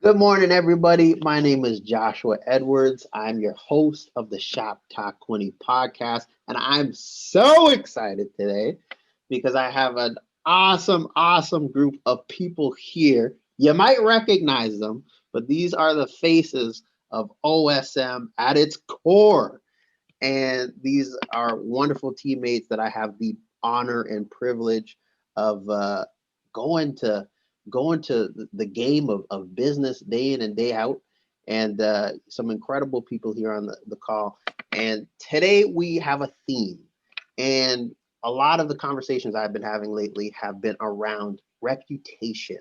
Good morning, everybody. My name is Joshua Edwards. I'm your host of the Shop Talk 20 podcast, and I'm so excited today because I have an awesome group of people here. You might recognize them, but these are the faces of OSM at its core. And these are wonderful teammates that I have the honor and privilege of going to the game of business day in and day out, and some incredible people here on the call. And today we have a theme, and a lot of the conversations I've been having lately have been around reputation.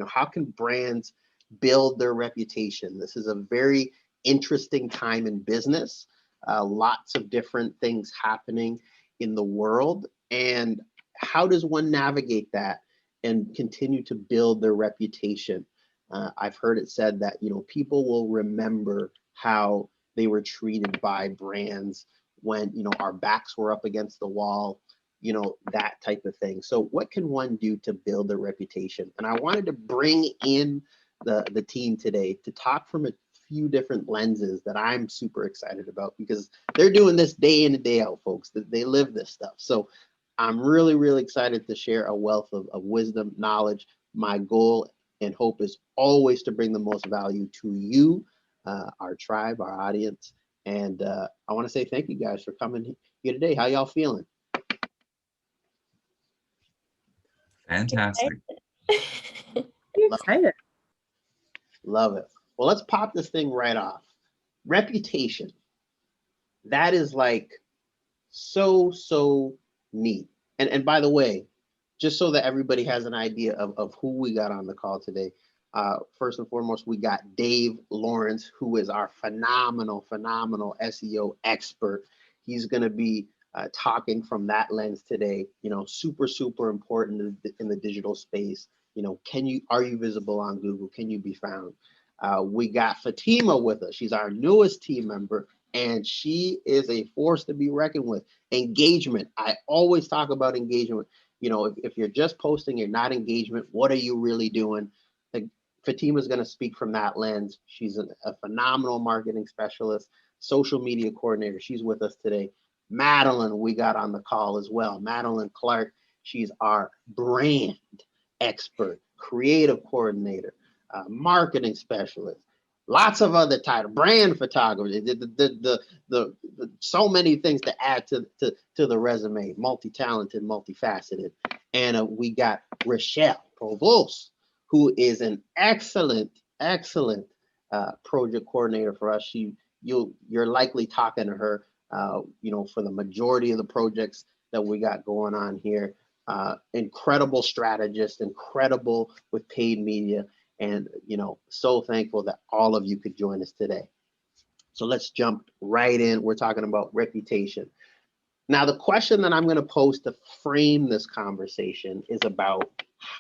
How can brands build their reputation? This is a very interesting time in business, lots of different things happening in the world. And how does one navigate that and continue to build their reputation? I've heard it said that, people will remember how they were treated by brands when, our backs were up against the wall, that type of thing. So what can one do to build their reputation? And I wanted to bring in the team today to talk from a few different lenses that I'm super excited about, because they're doing this day in and day out, folks. They live this stuff. So I'm really excited to share a wealth of wisdom, knowledge. My goal and hope is always to bring the most value to you, our tribe, our audience. And I want to say thank you guys for coming here today. How y'all feeling? Fantastic. Love it. Love it. Well, let's pop this thing right off. Reputation. That is like so neat. And by the way, just so that everybody has an idea of who we got on the call today, first and foremost, we got Dave Lawrence, who is our phenomenal SEO expert. He's going to be talking from that lens today. Super important in the digital space. Are you visible on Google? Can you be found? We got Fatima with us. She's our newest team member, and she is a force to be reckoned with. Engagement. I always talk about engagement. If you're just posting, you're not engagement, what are you really doing? Fatima's going to speak from that lens. She's a phenomenal marketing specialist, social media coordinator. She's with us today. Madeline, we got on the call as well. Madeline Clark, she's our brand expert, creative coordinator, marketing specialist, lots of other titles, brand photography, the so many things to add to the resume, multi-talented, multifaceted. And we got Rochelle Provost, who is an excellent project coordinator for us. You're likely talking to her, for the majority of the projects that we got going on here. Incredible strategist, incredible with paid media, and so thankful that all of you could join us today. So let's jump right in. We're talking about reputation. Now, the question that I'm going to pose to frame this conversation is about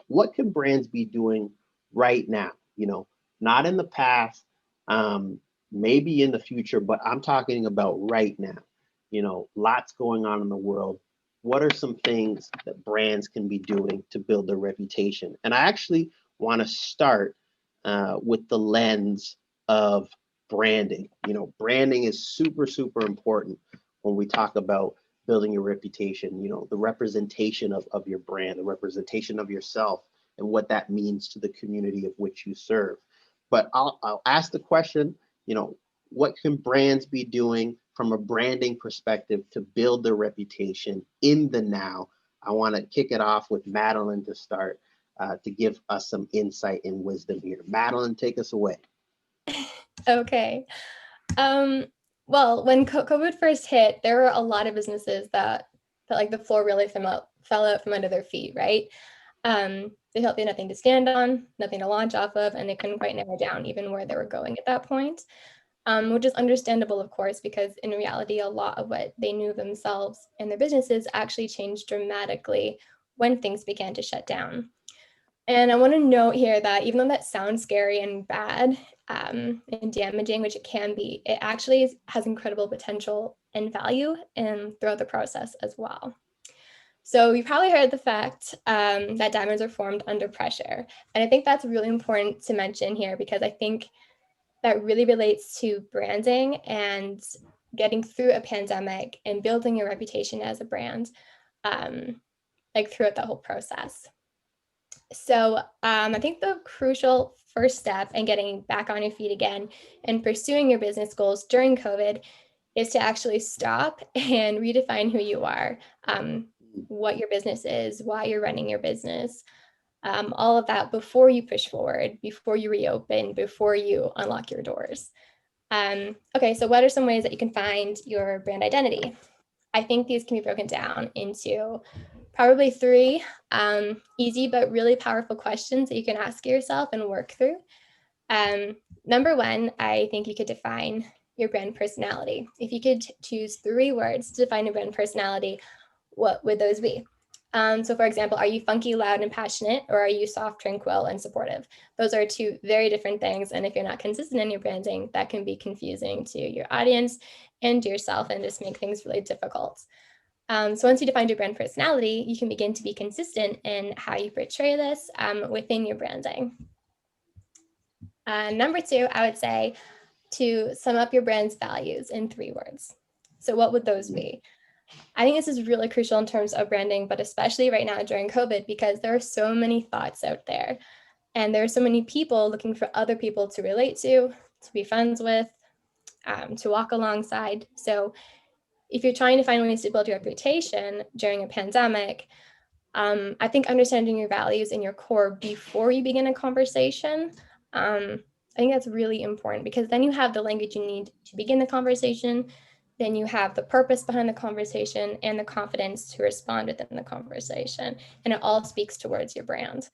what can brands be doing right now? Not in the past, maybe in the future, but I'm talking about right now. Lots going on in the world. What are some things that brands can be doing to build their reputation? And I actually want to start with the lens of branding. Branding is super important when we talk about building your reputation. The representation of your brand, the representation of yourself, and what that means to the community of which you serve. But I'll ask the question, what can brands be doing from a branding perspective to build their reputation in the now? I want to kick it off with Madeline to start, to give us some insight and wisdom here. Madeline, take us away. Okay. Well, when COVID first hit, there were a lot of businesses that felt like the floor really fell out from under their feet, right? They felt they had nothing to stand on, nothing to launch off of, and they couldn't quite narrow down even where they were going at that point, which is understandable, of course, because in reality, a lot of what they knew themselves and their businesses actually changed dramatically when things began to shut down. And I want to note here that even though that sounds scary and bad and damaging, which it can be, it actually has incredible potential and value and throughout the process as well. So you probably heard the fact that diamonds are formed under pressure. And I think that's really important to mention here because I think that really relates to branding and getting through a pandemic and building your reputation as a brand, like throughout that whole process. So I think the crucial first step in getting back on your feet again and pursuing your business goals during COVID is to actually stop and redefine who you are, what your business is, why you're running your business, all of that before you push forward, before you reopen, before you unlock your doors. Okay, so what are some ways that you can find your brand identity? I think these can be broken down into probably three easy but really powerful questions that you can ask yourself and work through. Number one, I think you could define your brand personality. If you could choose 3 words to define your brand personality, what would those be? So for example, are you funky, loud, and passionate, or are you soft, tranquil, and supportive? Those are 2 very different things. And if you're not consistent in your branding, that can be confusing to your audience and yourself and just make things really difficult. So once you define your brand personality, you can begin to be consistent in how you portray this within your branding. Number 2, I would say to sum up your brand's values in 3 words. So what would those be? I think this is really crucial in terms of branding, but especially right now during COVID, because there are so many thoughts out there and there are so many people looking for other people to relate to be friends with, to walk alongside. So if you're trying to find ways to build your reputation during a pandemic, I think understanding your values and your core before you begin a conversation, I think that's really important because then you have the language you need to begin the conversation. Then you have the purpose behind the conversation and the confidence to respond within the conversation. And it all speaks towards your brand.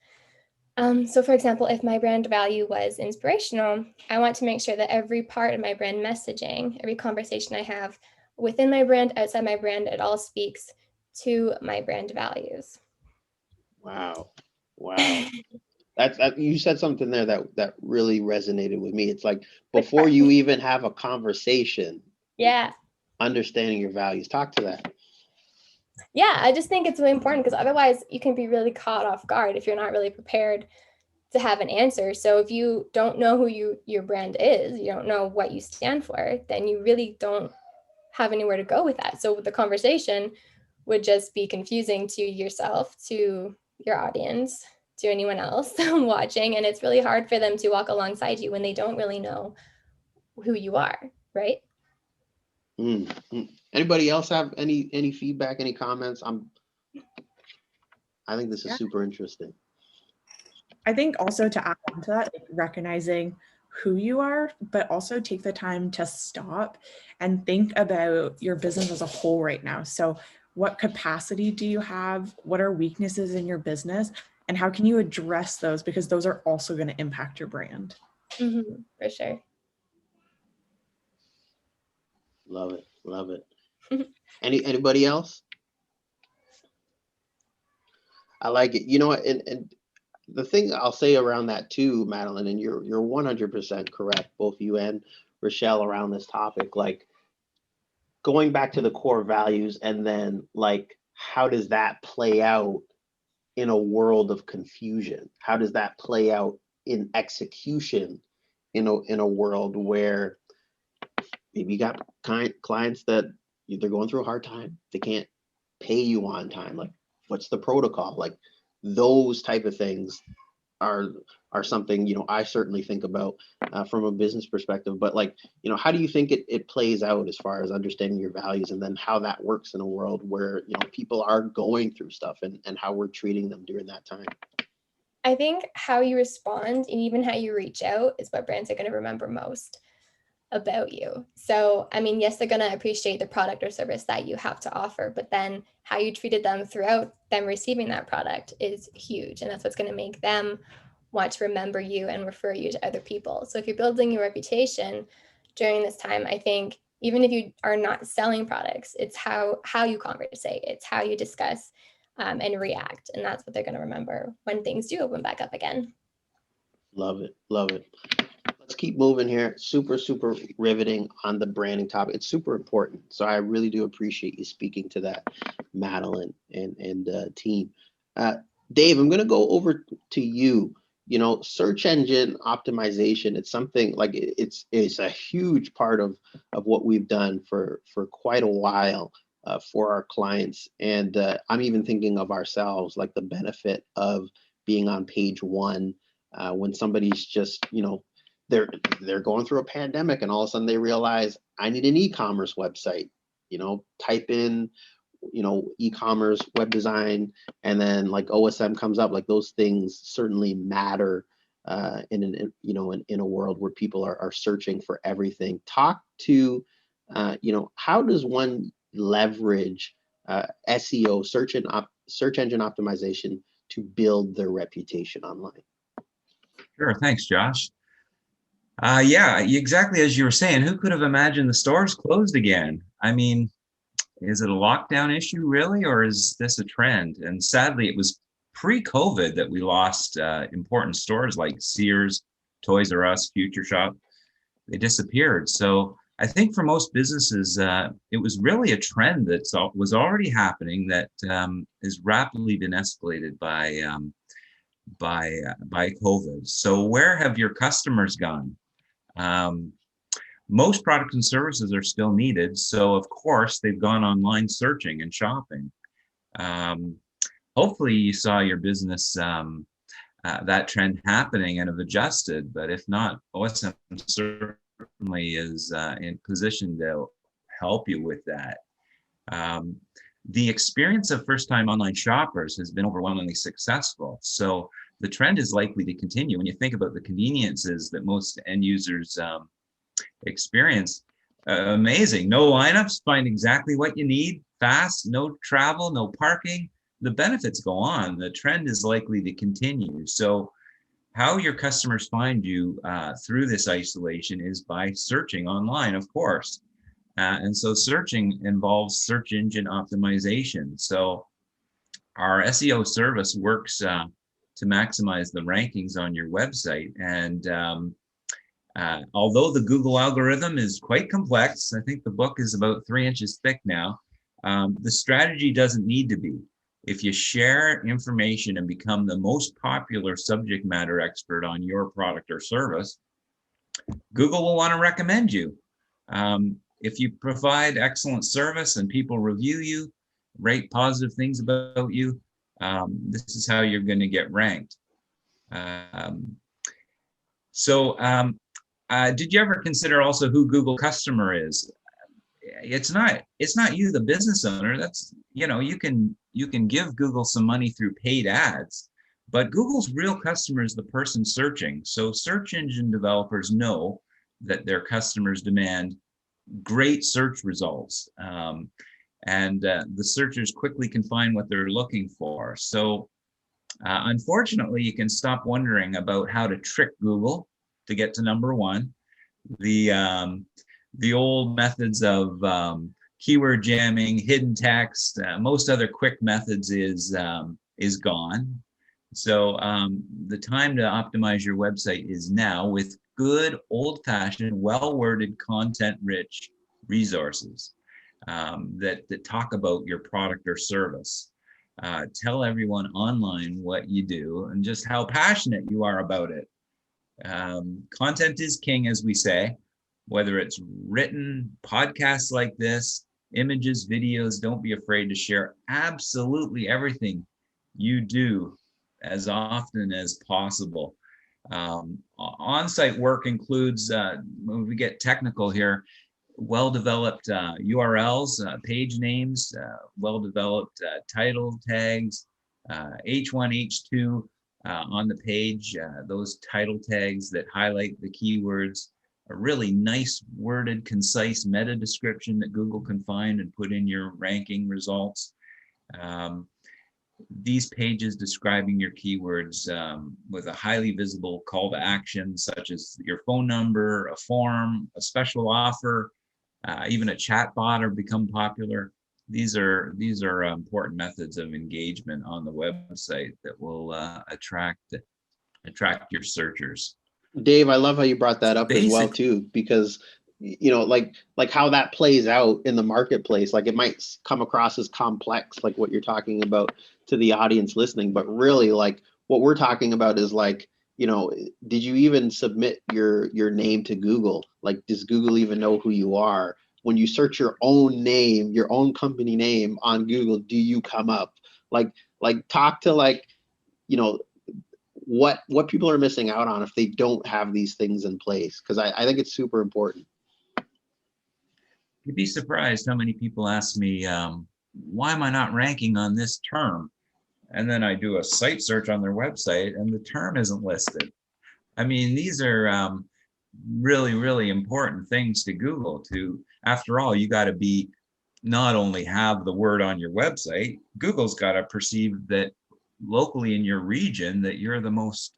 So for example, if my brand value was inspirational, I want to make sure that every part of my brand messaging, every conversation I have within my brand, outside my brand, it all speaks to my brand values. Wow. Wow. You said something there that really resonated with me. It's like before you even have a conversation, Yeah. understanding your values. Talk to that. Yeah, I just think it's really important because otherwise you can be really caught off guard if you're not really prepared to have an answer. So if you don't know who your brand is, you don't know what you stand for, then you really don't have anywhere to go with that. So the conversation would just be confusing to yourself, to your audience, to anyone else watching, and it's really hard for them to walk alongside you when they don't really know who you are, right? Anybody else have any feedback, any comments? I think this is super interesting. I think also to add on to that, like recognizing who you are, but also take the time to stop and think about your business as a whole right now. So what capacity do you have? What are weaknesses in your business? And how can you address those? Because those are also going to impact your brand. For sure. Love it. Love it. Anybody else? I like it. You know what? And the thing I'll say around that too, Madeline, and you're 100% correct, both you and Rochelle, around this topic. Like going back to the core values, and then like how does that play out in a world of confusion? How does that play out in execution in a world where maybe you got clients that they're going through a hard time, they can't pay you on time? Like what's the protocol? Like those type of things are something, you know, I certainly think about from a business perspective. But like, you know, how do you think it plays out as far as understanding your values, and then how that works in a world where, you know, people are going through stuff, and how we're treating them during that time? I think how you respond and even how you reach out is what brands are going to remember most about you. So, I mean, yes, they're going to appreciate the product or service that you have to offer, but then how you treated them throughout them receiving that product is huge. And that's what's going to make them want to remember you and refer you to other people. So if you're building your reputation during this time, I think even if you are not selling products, it's how you conversate, it's how you discuss and react. And that's what they're going to remember when things do open back up again. Love it. Love it. let's keep moving here. Super, super riveting on the branding topic. It's super important. So I really do appreciate you speaking to that, Madeline and team. Dave, I'm going to go over to you. You know, search engine optimization, it's something like it's a huge part of what we've done for quite a while for our clients. And I'm even thinking of ourselves, like the benefit of being on page one when somebody's just, you know, they're going through a pandemic and all of a sudden they realize I need an e-commerce website, you know, type in, you know, e-commerce, web design, and then like OSM comes up. Like those things certainly matter you know, in a world where people are searching for everything. Talk to, you know, how does one leverage SEO, search engine optimization, to build their reputation online? Sure, thanks, Josh. Yeah, exactly as you were saying, who could have imagined the stores closed again? I mean, is it a lockdown issue really, or is this a trend? And sadly, it was pre-COVID that we lost important stores like Sears, Toys R Us, Future Shop. They disappeared. So I think for most businesses, it was really a trend that was already happening that has rapidly been escalated by COVID. So where have your customers gone? Most products and services are still needed. So of course, they've gone online searching and shopping. Hopefully you saw your business, that trend happening and have adjusted, but if not, OSM certainly is in position to help you with that. The experience of first-time online shoppers has been overwhelmingly successful. So the trend is likely to continue. When you think about the conveniences that most end users experience, amazing. No lineups, find exactly what you need, fast, no travel, no parking. The benefits go on. The trend is likely to continue. So how your customers find you through this isolation is by searching online, of course. And so searching involves search engine optimization. So our SEO service works to maximize the rankings on your website. And although the Google algorithm is quite complex, I think the book is about 3 inches thick now, the strategy doesn't need to be. If you share information and become the most popular subject matter expert on your product or service, Google will want to recommend you. If you provide excellent service and people review you, rate positive things about you, this is how you're going to get ranked. Did you ever consider also who Google customer is? It's not you, the business owner. That's, you know, you can give Google some money through paid ads, but Google's real customer is the person searching. So search engine developers know that their customers demand great search results, and the searchers quickly can find what they're looking for. So unfortunately, you can stop wondering about how to trick Google to get to number one. The old methods of keyword jamming, hidden text, most other quick methods is gone. So the time to optimize your website is now with good old-fashioned, well-worded, content-rich resources that talk about your product or service. Tell everyone online what you do and just how passionate you are about it. Content is king, as we say, whether it's written, podcasts like this, images, videos. Don't be afraid to share absolutely everything you do as often as possible. On-site work includes, when we get technical here, well-developed URLs, page names, well-developed title tags, H1, H2 on the page, those title tags that highlight the keywords, a really nice worded, concise meta description that Google can find and put in your ranking results. These pages describing your keywords with a highly visible call to action, such as your phone number, a form, a special offer, even a chat bot are become popular. These are important methods of engagement on the website that will attract your searchers. Dave, I love how you brought that up as well Basic. too, because like how that plays out in the marketplace. Like it might come across as complex, like what you're talking about to the audience listening, but really, like what we're talking about is like, did you even submit your name to Google? Like, does Google even know who you are? When you search your own name, your own company name on Google, do you come up? Like talk to like, you know, what people are missing out on if they don't have these things in place, because I think it's super important. You'd be surprised how many people ask me, why am I not ranking on this term? And then I do a site search on their website and the term isn't listed. I mean, these are really, really important things to Google. To, after all, you got to be, not only have the word on your website, Google's got to perceive that locally in your region that you're the most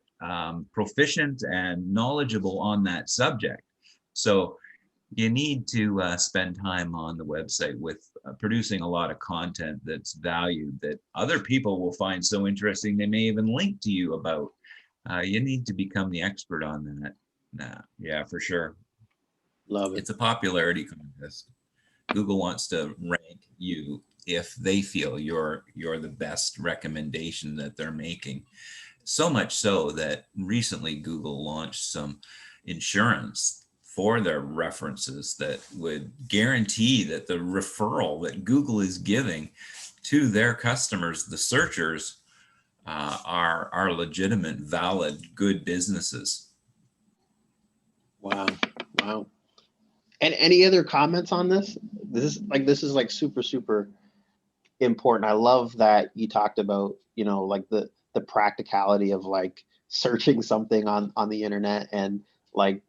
proficient and knowledgeable on that subject. So you need to spend time on the website with producing a lot of content that's valued, that other people will find so interesting they may even link to you about. You need to become the expert on that. Yeah, for sure. Love it. It's a popularity contest. Google wants to rank you if they feel you're the best recommendation that they're making. So much so that recently Google launched some insurance for their references that would guarantee that the referral that Google is giving to their customers, the searchers, are legitimate, valid, good businesses. Wow. And any other comments on this? This is like super, super important. I love that you talked about, like the practicality of like searching something on the internet, and like,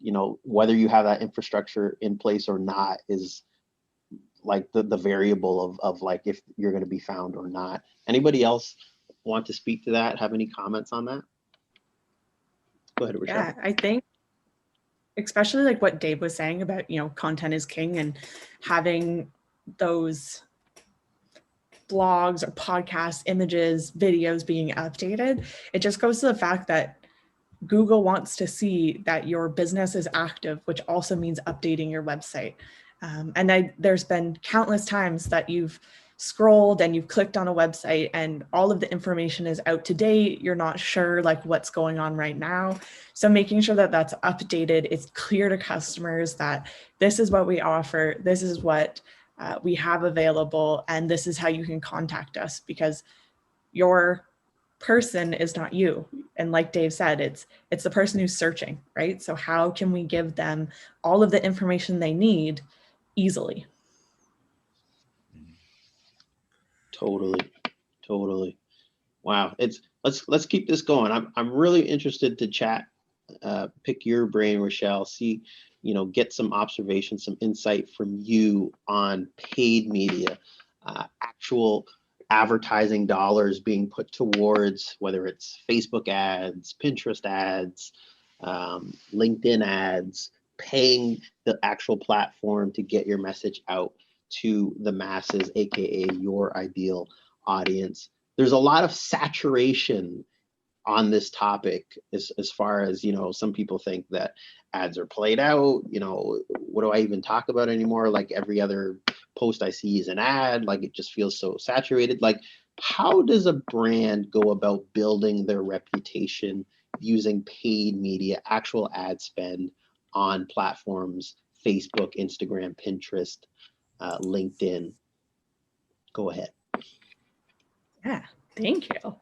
whether you have that infrastructure in place or not is like the variable of like if you're going to be found or not. Anybody else want to speak to that? Have any comments on that? Go ahead, Rochelle. Yeah, I think especially like what Dave was saying about, content is king, and having those blogs or podcasts, images, videos being updated, it just goes to the fact that Google wants to see that your business is active, which also means updating your website. And there's been countless times that you've scrolled and you've clicked on a website and all of the information is out to date. You're not sure like what's going on right now. So making sure that that's updated, it's clear to customers that this is what we offer, this is what we have available, and this is how you can contact us, because your person is not you. And like Dave said, it's the person who's searching, right? So how can we give them all of the information they need easily? Totally. Wow. Let's keep this going. I'm really interested to chat, pick your brain, Rochelle, see, get some observation, some insight from you on paid media, actual advertising dollars being put towards whether it's Facebook ads, Pinterest ads, LinkedIn ads, paying the actual platform to get your message out to the masses, aka your ideal audience. There's a lot of saturation on this topic as far as, some people think that ads are played out. What do I even talk about anymore? Like every other post I see is an ad. Like it just feels so saturated. Like, how does a brand go about building their reputation using paid media, actual ad spend on platforms, Facebook, Instagram, Pinterest, LinkedIn? Go ahead. Yeah, thank you.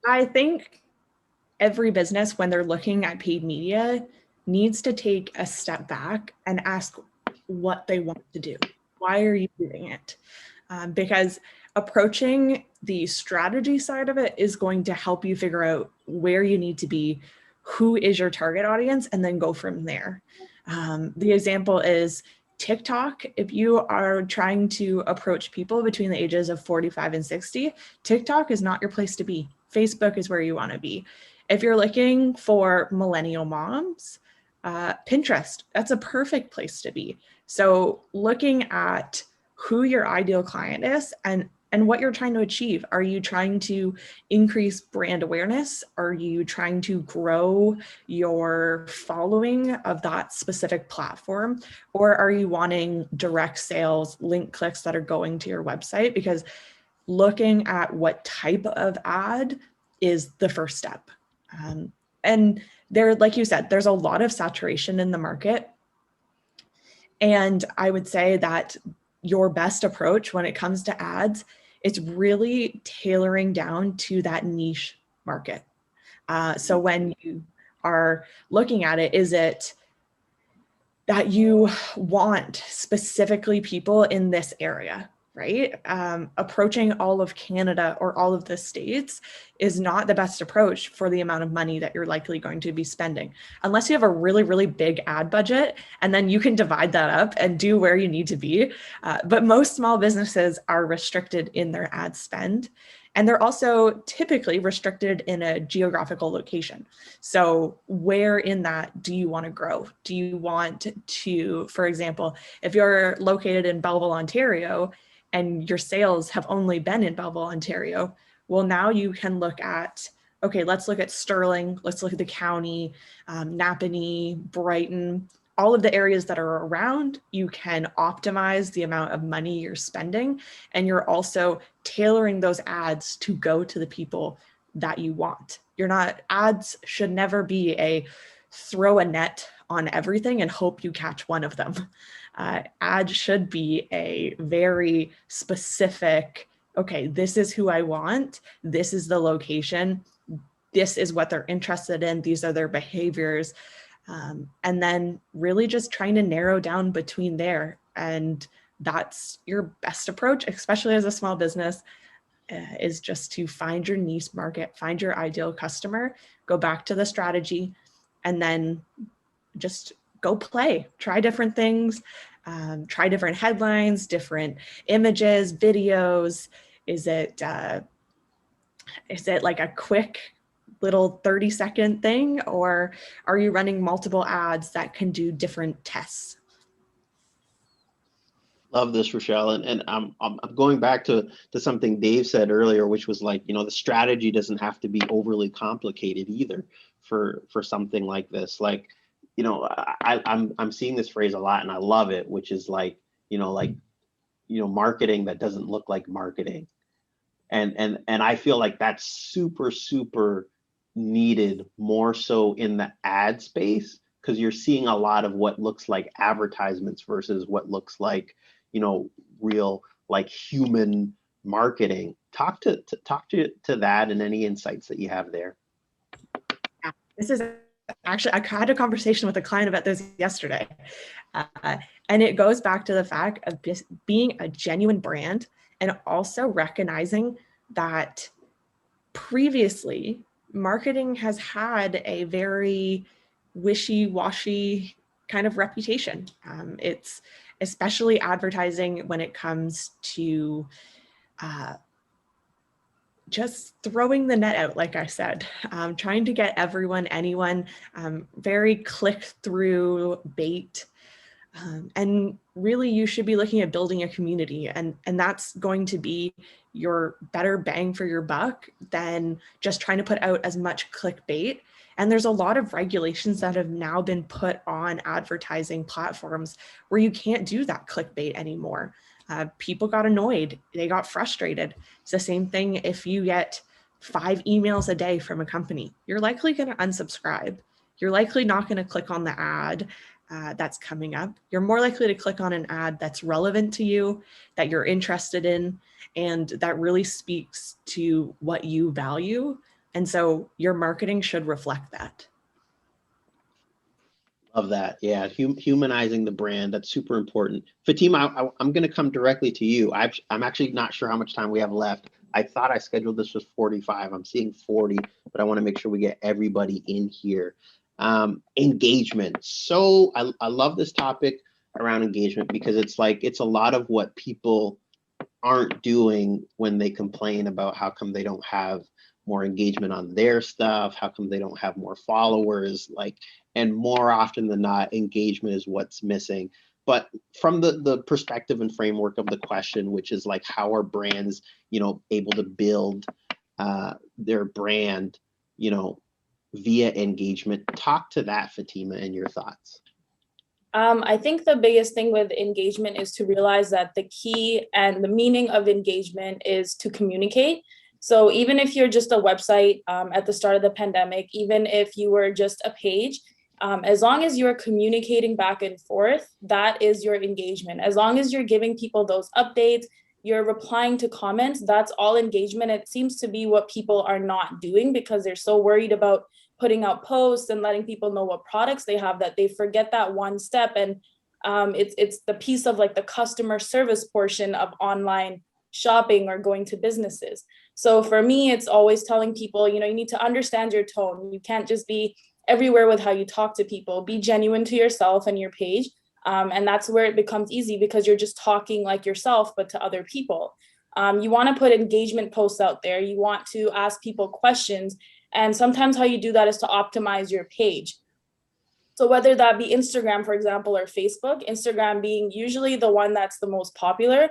I think every business, when they're looking at paid media, needs to take a step back and ask what they want to do. Why are you doing it? Because approaching the strategy side of it is going to help you figure out where you need to be, who is your target audience, and then go from there. The example is TikTok. If you are trying to approach people between the ages of 45 and 60, TikTok is not your place to be. Facebook is where you want to be. If you're looking for millennial moms, Pinterest, that's a perfect place to be. So looking at who your ideal client is and and what you're trying to achieve. Are you trying to increase brand awareness? Are you trying to grow your following of that specific platform? Or are you wanting direct sales, link clicks that are going to your website? Because looking at what type of ad is the first step. And there, like you said, there's a lot of saturation in the market. And I would say that your best approach when it comes to ads, it's really tailoring down to that niche market. So when you are looking at it, is it that you want specifically people in this area, right? Approaching all of Canada or all of the states is not the best approach for the amount of money that you're likely going to be spending, unless you have a really, really big ad budget, and then you can divide that up and do where you need to be. But most small businesses are restricted in their ad spend. And they're also typically restricted in a geographical location. So where in that do you want to grow? Do you want to, for example, if you're located in Belleville, Ontario, and your sales have only been in Belleville, Ontario, well, now you can look at, okay, let's look at Sterling, let's look at the county, Napanee, Brighton, all of the areas that are around. You can optimize the amount of money you're spending, and you're also tailoring those ads to go to the people that you want. Ads should never be a throw a net on everything and hope you catch one of them. Ads should be a very specific, okay, this is who I want, this is the location, this is what they're interested in, these are their behaviors. And then really just trying to narrow down between there. And that's your best approach, especially as a small business, is just to find your niche market, find your ideal customer, go back to the strategy, and then just go play, try different things, try different headlines, different images, videos. Is it like a quick little 30-second thing, or are you running multiple ads that can do different tests? Love this, Rochelle. And I'm going back to something Dave said earlier, which was like, the strategy doesn't have to be overly complicated either for something like this. Like, I'm seeing this phrase a lot and I love it, which is like, marketing that doesn't look like marketing. And I feel like that's super, super needed, more so in the ad space, because you're seeing a lot of what looks like advertisements versus what looks like, real, like, human marketing. Talk to that and any insights that you have there. Yeah, this is actually, I had a conversation with a client about this yesterday. And it goes back to the fact of just being a genuine brand, and also recognizing that previously marketing has had a very wishy-washy kind of reputation. It's especially advertising when it comes to just throwing the net out, like I said, trying to get everyone, anyone, very click-through bait. And really, you should be looking at building a community, and that's going to be your better bang for your buck than just trying to put out as much clickbait. And there's a lot of regulations that have now been put on advertising platforms where you can't do that clickbait anymore. People got annoyed, they got frustrated. It's the same thing if you get 5 emails a day from a company, you're likely going to unsubscribe. You're likely not going to click on the ad that's coming up. You're more likely to click on an ad that's relevant to you, that you're interested in, and that really speaks to what you value. And so your marketing should reflect that. Love that. Yeah, humanizing the brand. That's super important. Fatima, I'm going to come directly to you. I'm actually not sure how much time we have left. I thought I scheduled this was 45. I'm seeing 40, but I want to make sure we get everybody in here. Engagement. So I love this topic around engagement, because it's a lot of what people aren't doing when they complain about how come they don't have more engagement on their stuff, how come they don't have more followers, and more often than not, engagement is what's missing. But from the perspective and framework of the question, which is like, how are brands, able to build their brand, via engagement? Talk to that, Fatima, and your thoughts. I think the biggest thing with engagement is to realize that the key and the meaning of engagement is to communicate. So even if you're just a website at the start of the pandemic, even if you were just a page, as long as you're communicating back and forth, that is your engagement. As long as you're giving people those updates, you're replying to comments, that's all engagement. It seems to be what people are not doing because they're so worried about putting out posts and letting people know what products they have that they forget that one step. And it's the piece of like the customer service portion of online shopping or going to businesses. So for me, it's always telling people, you need to understand your tone. You can't just be everywhere with how you talk to people. Be genuine to yourself and your page. And that's where it becomes easy because you're just talking like yourself, but to other people. You want to put engagement posts out there. You want to ask people questions. And sometimes how you do that is to optimize your page. So whether that be Instagram, for example, or Facebook, Instagram being usually the one that's the most popular,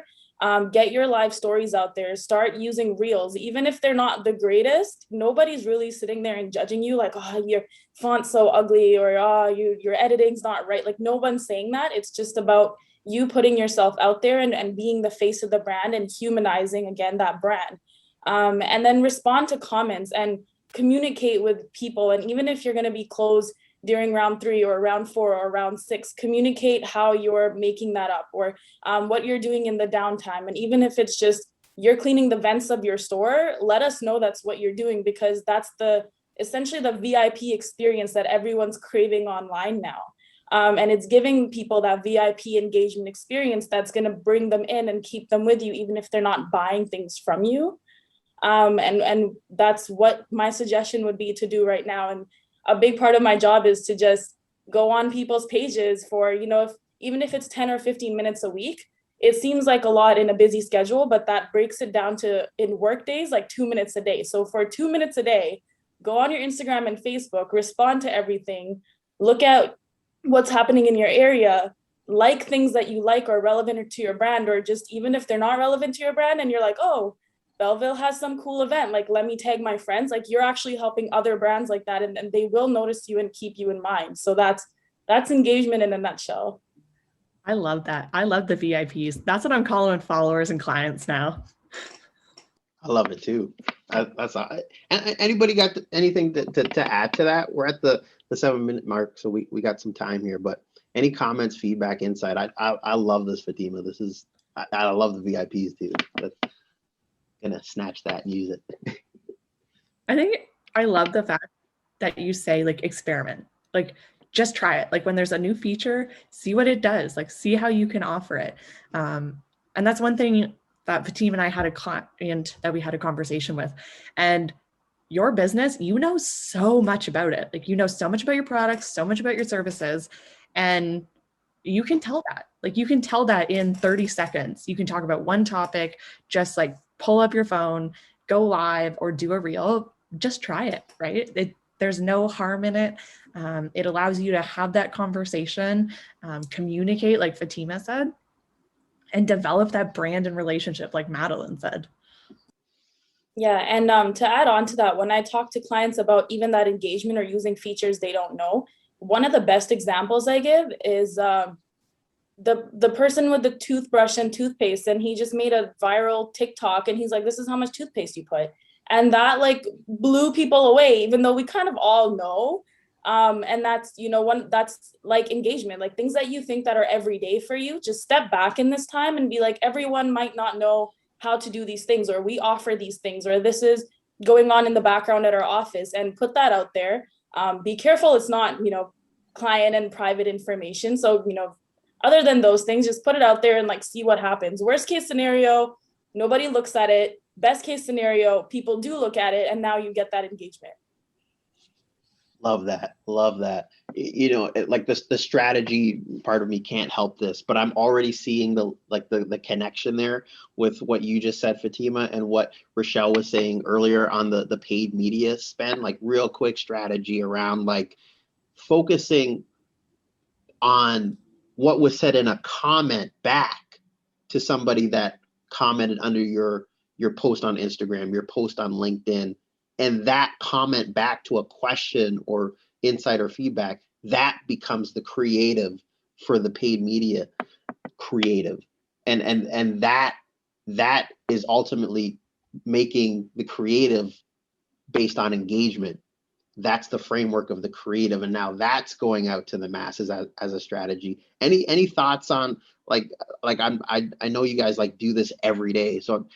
get your live stories out there, start using reels, even if they're not the greatest. Nobody's really sitting there and judging you like, oh, your font's so ugly, or oh, your editing's not right. Like no one's saying that. It's just about you putting yourself out there and being the face of the brand and humanizing, again, that brand. And then respond to comments and communicate with people. And even if you're going to be closed during round 3 or round 4 or round 6, communicate how you're making that up, or what you're doing in the downtime. And even if it's just you're cleaning the vents of your store, let us know that's what you're doing, because that's essentially the VIP experience that everyone's craving online now. And it's giving people that VIP engagement experience that's going to bring them in and keep them with you, even if they're not buying things from you. And that's what my suggestion would be to do right now. And a big part of my job is to just go on people's pages for, even if it's 10 or 15 minutes a week. It seems like a lot in a busy schedule, but that breaks it down to, in work days, like 2 minutes a day. So for 2 minutes a day, go on your Instagram and Facebook, respond to everything, look at what's happening in your area, like things that you like are relevant to your brand, or just even if they're not relevant to your brand and you're like, oh, Belleville has some cool event, like let me tag my friends. Like you're actually helping other brands like that, and they will notice you and keep you in mind. So that's engagement in a nutshell. I love that. I love the VIPs. That's what I'm calling followers and clients now. I love it too. That's all. And anybody got anything to add to that? We're at the 7-minute mark, so we got some time here. But any comments, feedback, insight? I love this, Fatima. This is I love the VIPs too. That's gonna snatch that and use it. I think I love the fact that you say like experiment, like just try it. Like when there's a new feature, see what it does, like see how you can offer it. And that's one thing that Fatima and I had a client that we had a conversation with. And your business, you know so much about it. Like you know so much about your products, so much about your services, and you can tell that. Like you can tell that in 30 seconds. You can talk about one topic, just like pull up your phone, go live, or do a reel. Just try it, right? There's no harm in it. It allows you to have that conversation, communicate, like Fatima said, and develop that brand and relationship, like Madeline said. Yeah, and to add on to that, when I talk to clients about even that engagement or using features they don't know, one of the best examples I give is the person with the toothbrush and toothpaste, and he just made a viral TikTok, and he's like, this is how much toothpaste you put. And that like blew people away, even though we kind of all know. And that's, that's like engagement, like things that you think that are everyday for you, just step back in this time and be like, everyone might not know how to do these things, or we offer these things, or this is going on in the background at our office, and put that out there. Be careful, it's not, client and private information. So, other than those things, just put it out there and like see what happens. Worst case scenario, nobody looks at it. Best case scenario, people do look at it, and now you get that engagement. Love that. Love that. Like the strategy part of me can't help this, but I'm already seeing the connection there with what you just said, Fatima, and what Rochelle was saying earlier on the paid media spend, like real quick strategy around like focusing on what was said in a comment back to somebody that commented under your post on Instagram, your post on LinkedIn, and that comment back to a question or insight or feedback, that becomes the creative for the paid media creative. And that is ultimately making the creative based on engagement. That's the framework of the creative, and now that's going out to the masses as a strategy. Any thoughts on like I know you guys like do this every day, so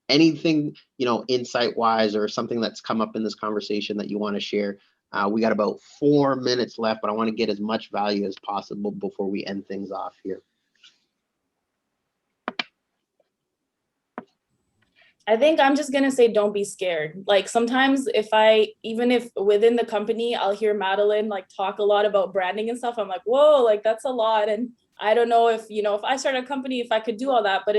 anything, you know, insight wise or something that's come up in this conversation that you want to share? We got about 4 minutes left, but I want to get as much value as possible before we end things off here. I think I'm just gonna say, don't be scared. Like sometimes even if within the company, I'll hear Madeline like talk a lot about branding and stuff. I'm like, whoa, like that's a lot. And I don't know if, you know, if I start a company, if I could do all that, but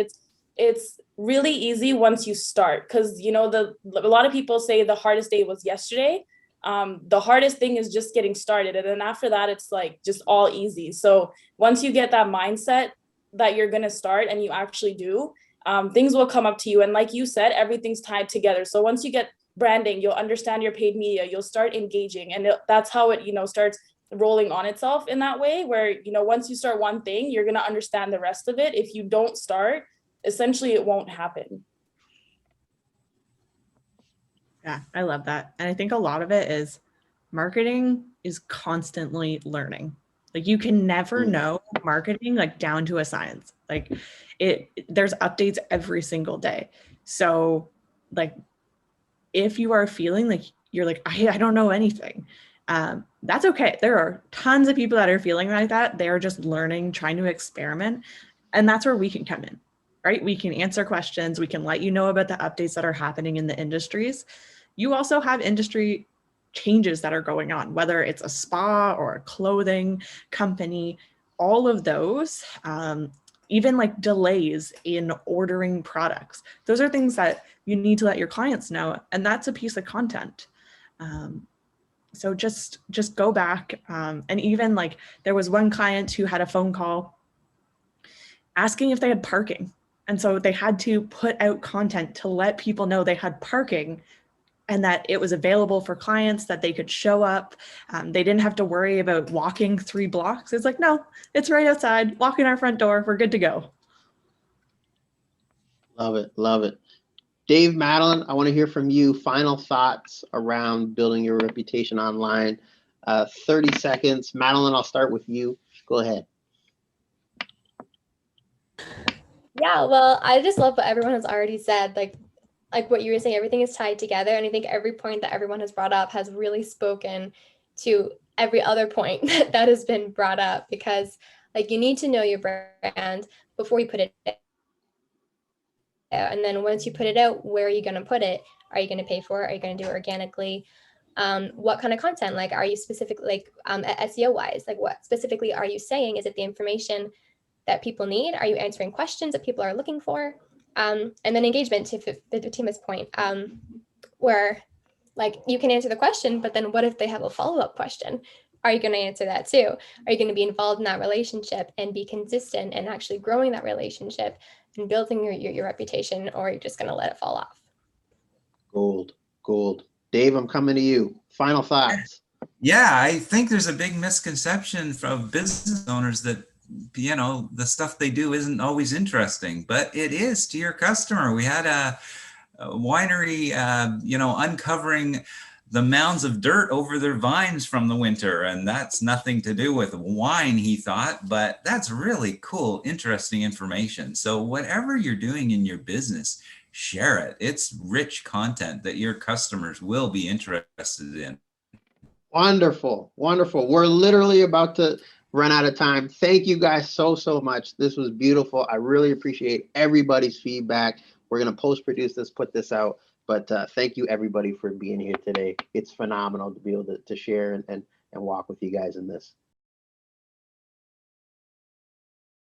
it's really easy once you start. Cause you know, a lot of people say the hardest day was yesterday. The hardest thing is just getting started. And then after that, it's like just all easy. So once you get that mindset that you're gonna start and you actually do, things will come up to you. And like you said, everything's tied together. So once you get branding, you'll understand your paid media, you'll start engaging, and that's how it, you know, starts rolling on itself in that way where, you know, once you start one thing, you're going to understand the rest of it. If you don't start, essentially it won't happen. Yeah, I love that. And I think a lot of it is marketing is constantly learning. Like you can never know marketing like down to a science. Like there's updates every single day. So like if you are feeling like you're like, I don't know anything, that's okay. There are tons of people that are feeling like that. They're just learning, trying to experiment. And that's where we can come in, right? We can answer questions. We can let you know about the updates that are happening in the industries. You also have industry changes that are going on, whether it's a spa or a clothing company, all of those, even like delays in ordering products. Those are things that you need to let your clients know. And that's a piece of content. So just go back. And even like there was one client who had a phone call asking if they had parking. And so they had to put out content to let people know they had parking and that it was available for clients, that they could show up. They didn't have to worry about walking 3 blocks. It's like, no, it's right outside. Walk in our front door. We're good to go. Love it. Love it. Dave, Madeline, I want to hear from you. Final thoughts around building your reputation online. 30 seconds. Madeline, I'll start with you. Go ahead. Yeah, well, I just love what everyone has already said. Like what you were saying, everything is tied together. And I think every point that everyone has brought up has really spoken to every other point that has been brought up, because like you need to know your brand before you put it out. And then once you put it out, where are you going to put it? Are you going to pay for it? Are you going to do it organically? What kind of content? Like, are you specifically SEO wise? Like, what specifically are you saying? Is it the information that people need? Are you answering questions that people are looking for? And then engagement, to Fatima's point, where like you can answer the question, but then what if they have a follow-up question? Are you going to answer that too? Are you going to be involved in that relationship and be consistent and actually growing that relationship and building your reputation, or are you just going to let it fall off? Gold. Dave, I'm coming to you. Final thoughts. Yeah, I think there's a big misconception from business owners that, you know, the stuff they do isn't always interesting, but it is to your customer. We had a winery, you know, uncovering the mounds of dirt over their vines from the winter. And that's nothing to do with wine, he thought, but that's really cool, interesting information. So whatever you're doing in your business, share it. It's rich content that your customers will be interested in. Wonderful. We're literally about to run out of time. Thank you guys so much. This was beautiful. I really appreciate everybody's feedback. We're going to post-produce this, put this out. But thank you, everybody, for being here today. It's phenomenal to be able to share and walk with you guys in this.